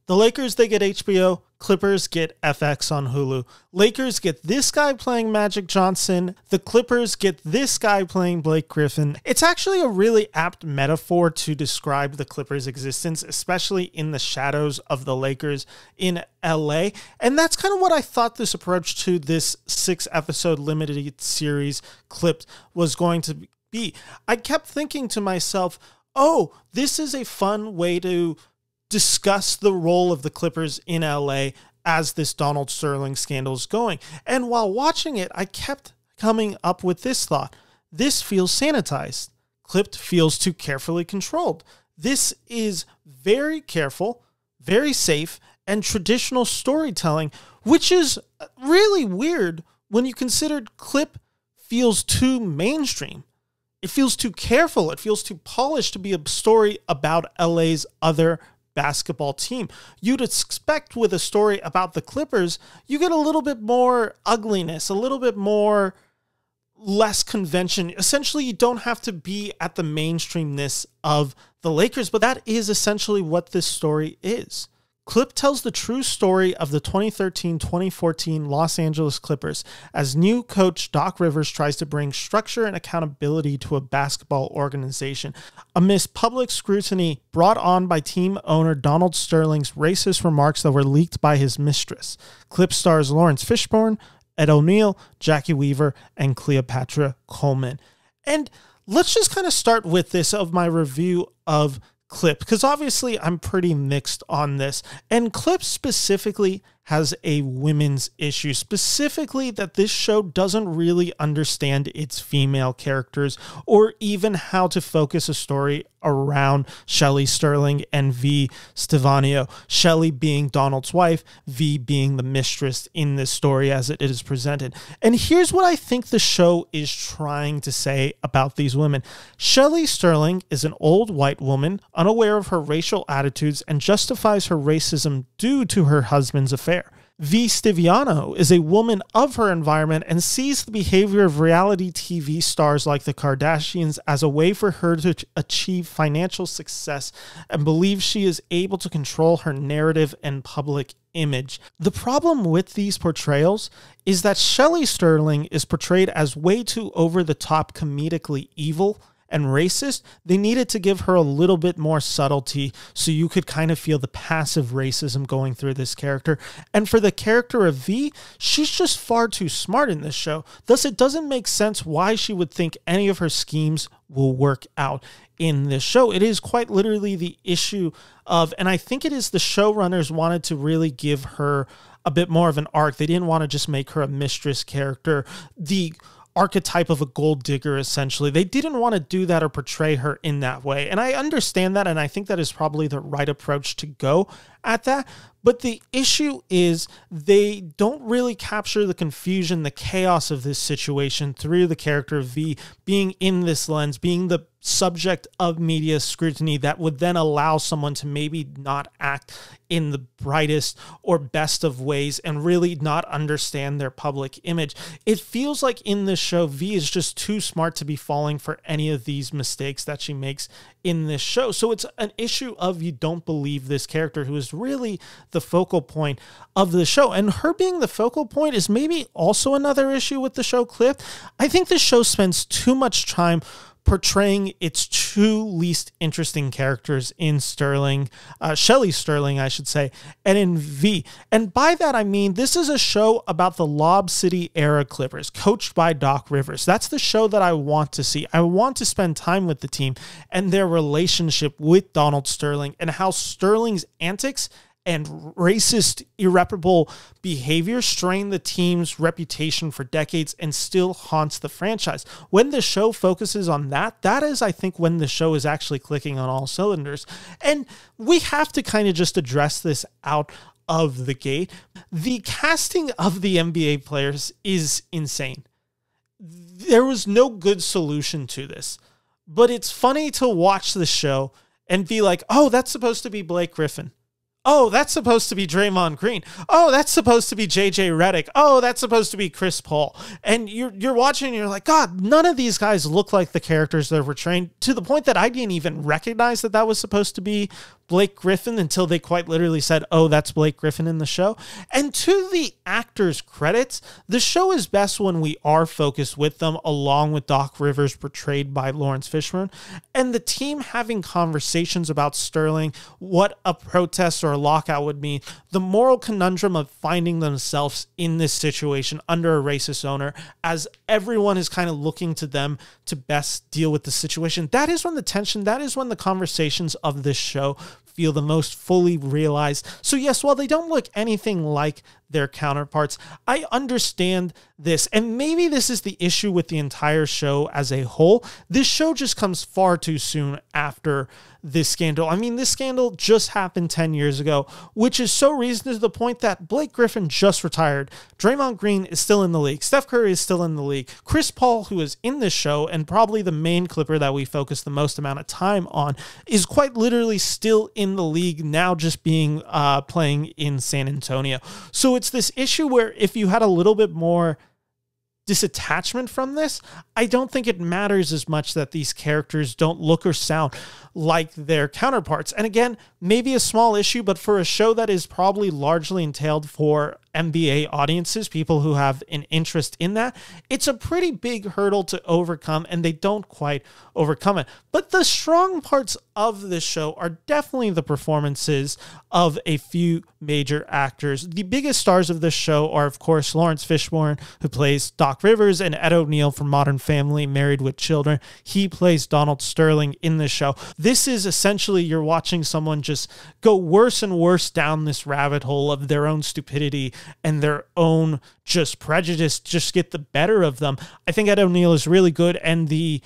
The Lakers, they get HBO. Clippers get FX on Hulu. Lakers get this guy playing Magic Johnson. The Clippers get this guy playing Blake Griffin. It's actually a really apt metaphor to describe the Clippers' existence, especially in the shadows of the Lakers in LA. And that's kind of what I thought this approach to this 6-episode limited series Clipped was going to be. I kept thinking to myself, oh, this is a fun way to discuss the role of the Clippers in LA as this Donald Sterling scandal is going. And while watching it, I kept coming up with this thought. This feels sanitized. Clipped feels too carefully controlled. This is very careful, very safe, and traditional storytelling, which is really weird when you consider Clip feels too mainstream. It feels too careful. It feels too polished to be a story about LA's other basketball team. You'd expect with a story about the Clippers, you get a little bit more ugliness, a little bit more less convention. Essentially, you don't have to be at the mainstreamness of the Lakers, but that is essentially what this story is. Clip tells the true story of the 2013-2014 Los Angeles Clippers as new coach Doc Rivers tries to bring structure and accountability to a basketball organization amidst public scrutiny brought on by team owner Donald Sterling's racist remarks that were leaked by his mistress. Clip stars Laurence Fishburne, Ed O'Neill, Jacki Weaver, and Cleopatra Coleman. And let's just kind of start with this of my review of Clip, because obviously I'm pretty mixed on this. And Clip specifically has a women's issue, specifically that this show doesn't really understand its female characters or even how to focus a story around Shelly Sterling and V. Stiviano. Shelly being Donald's wife, V being the mistress in this story as it is presented. And here's what I think the show is trying to say about these women. Shelly Sterling is an old white woman, unaware of her racial attitudes, and justifies her racism due to her husband's affair. V. Stiviano is a woman of her environment and sees the behavior of reality TV stars like the Kardashians as a way for her to achieve financial success and believes she is able to control her narrative and public image. The problem with these portrayals is that Shelly Sterling is portrayed as way too over-the-top comedically evil and racist. They needed to give her a little bit more subtlety so you could kind of feel the passive racism going through this character. And for the character of V, she's just far too smart in this show. Thus, it doesn't make sense why she would think any of her schemes will work out in this show. It is quite literally the issue of, and I think it is the showrunners wanted to really give her a bit more of an arc. They didn't want to just make her a mistress character, the archetype of a gold digger, essentially. They didn't want to do that or portray her in that way. And I understand that, and I think that is probably the right approach to go at that. But the issue is they don't really capture the confusion, the chaos of this situation through the character of V being in this lens, being the subject of media scrutiny that would then allow someone to maybe not act in the brightest or best of ways and really not understand their public image. It feels like in this show, V is just too smart to be falling for any of these mistakes that she makes in this show. So it's an issue of you don't believe this character who is really the focal point of the show. And her being the focal point is maybe also another issue with the show Clip. I think the show spends too much time portraying its two least interesting characters in Shelly Sterling, I should say, and in V. And by that, I mean, this is a show about the Lob City era Clippers, coached by Doc Rivers. That's the show that I want to see. I want to spend time with the team and their relationship with Donald Sterling and how Sterling's antics and racist, irreparable behavior strained the team's reputation for decades and still haunts the franchise. When the show focuses on that, that is, I think, when the show is actually clicking on all cylinders. And we have to kind of just address this out of the gate. The casting of the NBA players is insane. There was no good solution to this. But it's funny to watch the show and be like, oh, that's supposed to be Blake Griffin. Oh, that's supposed to be Draymond Green. Oh, that's supposed to be JJ Redick. Oh, that's supposed to be Chris Paul. And you're watching and you're like, God, none of these guys look like the characters that were portrayed, to the point that I didn't even recognize that that was supposed to be Blake Griffin until they quite literally said, oh, that's Blake Griffin in the show. And to the actors' credits, the show is best when we are focused with them, along with Doc Rivers, portrayed by Laurence Fishburne, and the team having conversations about Starling, what a protest or a lockout would mean, the moral conundrum of finding themselves in this situation under a racist owner, as everyone is kind of looking to them to best deal with the situation. That is when the tension, that is when the conversations of this show feel the most fully realized. So yes, while they don't look anything like their counterparts, I understand this. And maybe this is the issue with the entire show as a whole. This show just comes far too soon after this scandal. I mean, this scandal just happened 10 years ago, which is so recent to the point that Blake Griffin just retired. Draymond Green is still in the league. Steph Curry is still in the league. Chris Paul, who is in this show and probably the main Clipper that we focus the most amount of time on, is quite literally still in the league now, just being playing in San Antonio. So it's this issue where if you had a little bit more disattachment from this, I don't think it matters as much that these characters don't look or sound like their counterparts. And again, maybe a small issue, but for a show that is probably largely entailed for NBA audiences, people who have an interest in that, it's a pretty big hurdle to overcome, and they don't quite overcome it. But the strong parts of this show are definitely the performances of a few major actors. The biggest stars of this show are, of course, Laurence Fishburne, who plays Doc Rivers, and Ed O'Neill from Modern Family, Married with Children. He plays Donald Starling in the show. This is essentially, you're watching someone just go worse and worse down this rabbit hole of their own stupidity and their own just prejudice just get the better of them. I think Ed O'Neill is really good, and the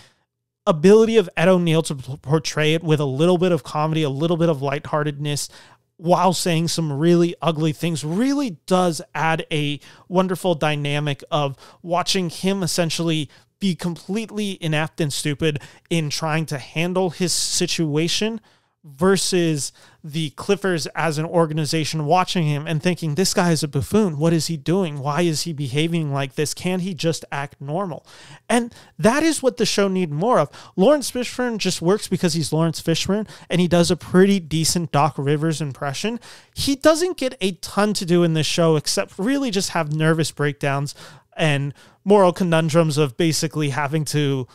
ability of Ed O'Neill to portray it with a little bit of comedy, a little bit of lightheartedness, while saying some really ugly things, really does add a wonderful dynamic of watching him essentially be completely inept and stupid in trying to handle his situation, versus the Clippers as an organization watching him and thinking, this guy is a buffoon. What is he doing? Why is he behaving like this? Can't he just act normal? And that is what the show needs more of. Laurence Fishburne just works because he's Laurence Fishburne, and he does a pretty decent Doc Rivers impression. He doesn't get a ton to do in this show except really just have nervous breakdowns and moral conundrums of basically having to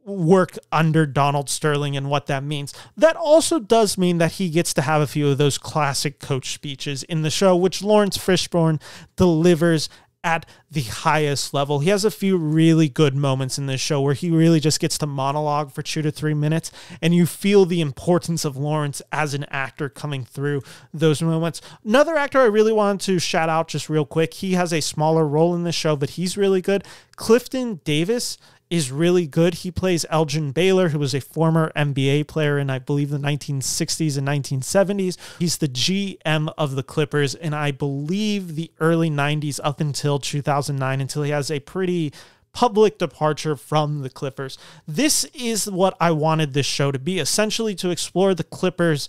work under Donald Starling and what that means. That also does mean that he gets to have a few of those classic coach speeches in the show, which Laurence Fishburne delivers at the highest level. He has a few really good moments in this show where he really just gets to monologue for 2 to 3 minutes, and you feel the importance of Laurence as an actor coming through those moments. Another actor I really wanted to shout out just real quick, he has a smaller role in the show, but he's really good. Clifton Davis is really good. He plays Elgin Baylor, who was a former NBA player in, I believe, the 1960s and 1970s. He's the GM of the Clippers in, I believe, the early 90s up until 2009, until he has a pretty public departure from the Clippers. This is what I wanted this show to be, essentially to explore the Clippers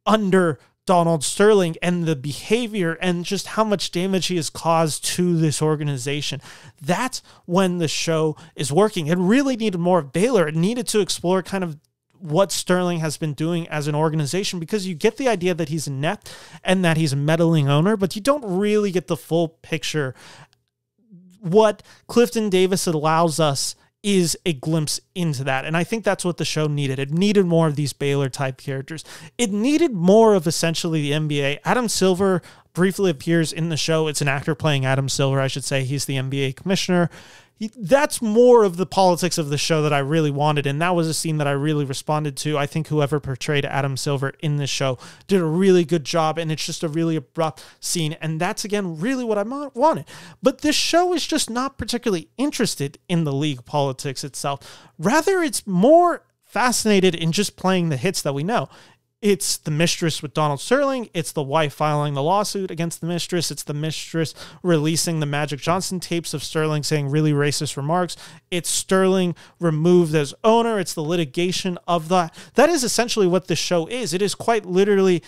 under Donald Starling and the behavior and just how much damage he has caused to this organization. That's when the show is working. It really needed more of Baylor. It needed to explore kind of what Starling has been doing as an organization, because you get the idea that he's inept and that he's a meddling owner, but you don't really get the full picture. What Clifton Davis allows us is a glimpse into that. And I think that's what the show needed. It needed more of these Baylor type characters. It needed more of essentially the NBA. Adam Silver briefly appears in the show. It's an actor playing Adam Silver, I should say. He's the NBA commissioner. That's more of the politics of the show that I really wanted, and that was a scene that I really responded to. I think whoever portrayed Adam Silver in this show did a really good job, and it's just a really abrupt scene, and that's, again, really what I wanted. But this show is just not particularly interested in the league politics itself. Rather, it's more fascinated in just playing the hits that we know. It's the mistress with Donald Starling. It's the wife filing the lawsuit against the mistress. It's the mistress releasing the Magic Johnson tapes of Starling saying really racist remarks. It's Starling removed as owner. It's the litigation of that. That is essentially what the show is. It is quite literally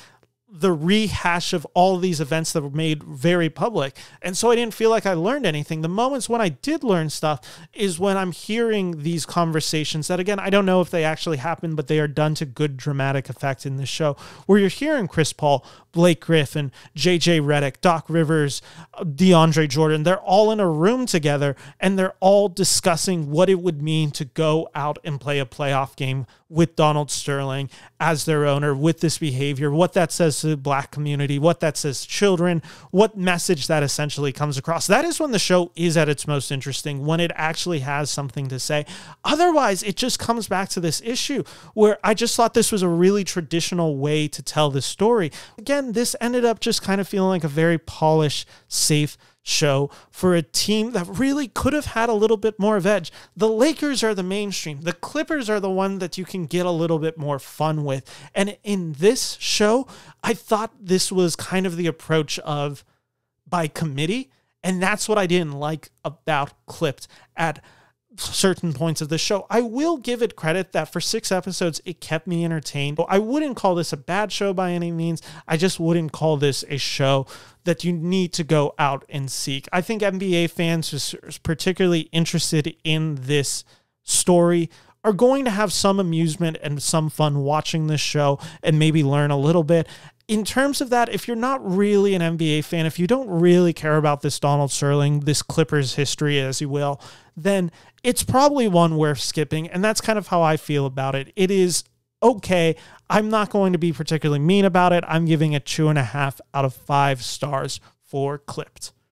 the rehash of all of these events that were made very public. And so I didn't feel like I learned anything. The moments when I did learn stuff is when I'm hearing these conversations that, again, I don't know if they actually happened, but they are done to good dramatic effect in this show, where you're hearing Chris Paul, Blake Griffin, JJ Redick, Doc Rivers, DeAndre Jordan. They're all in a room together, and they're all discussing what it would mean to go out and play a playoff game with Donald Sterling as their owner, with this behavior, what that says to the Black community, what that says to children, what message that essentially comes across. That is when the show is at its most interesting, when it actually has something to say. Otherwise, it just comes back to this issue where I just thought this was a really traditional way to tell the story. Again, this ended up just kind of feeling like a very polished, safe show for a team that really could have had a little bit more of edge. The Lakers are the mainstream. The Clippers are the one that you can get a little bit more fun with. And in this show, I thought this was kind of the approach of by committee. And that's what I didn't like about Clipped at certain points of the show. I will give it credit that for 6 episodes, it kept me entertained. I wouldn't call this a bad show by any means. I just wouldn't call this a show that you need to go out and seek. I think NBA fans who are particularly interested in this story are going to have some amusement and some fun watching this show and maybe learn a little bit. In terms of that, if you're not really an NBA fan, if you don't really care about this Donald Sterling, this Clippers history, as you will, then it's probably one worth skipping. And that's kind of how I feel about it. It is okay. I'm not going to be particularly mean about it. I'm giving it 2.5 out of 5 stars for Clipped.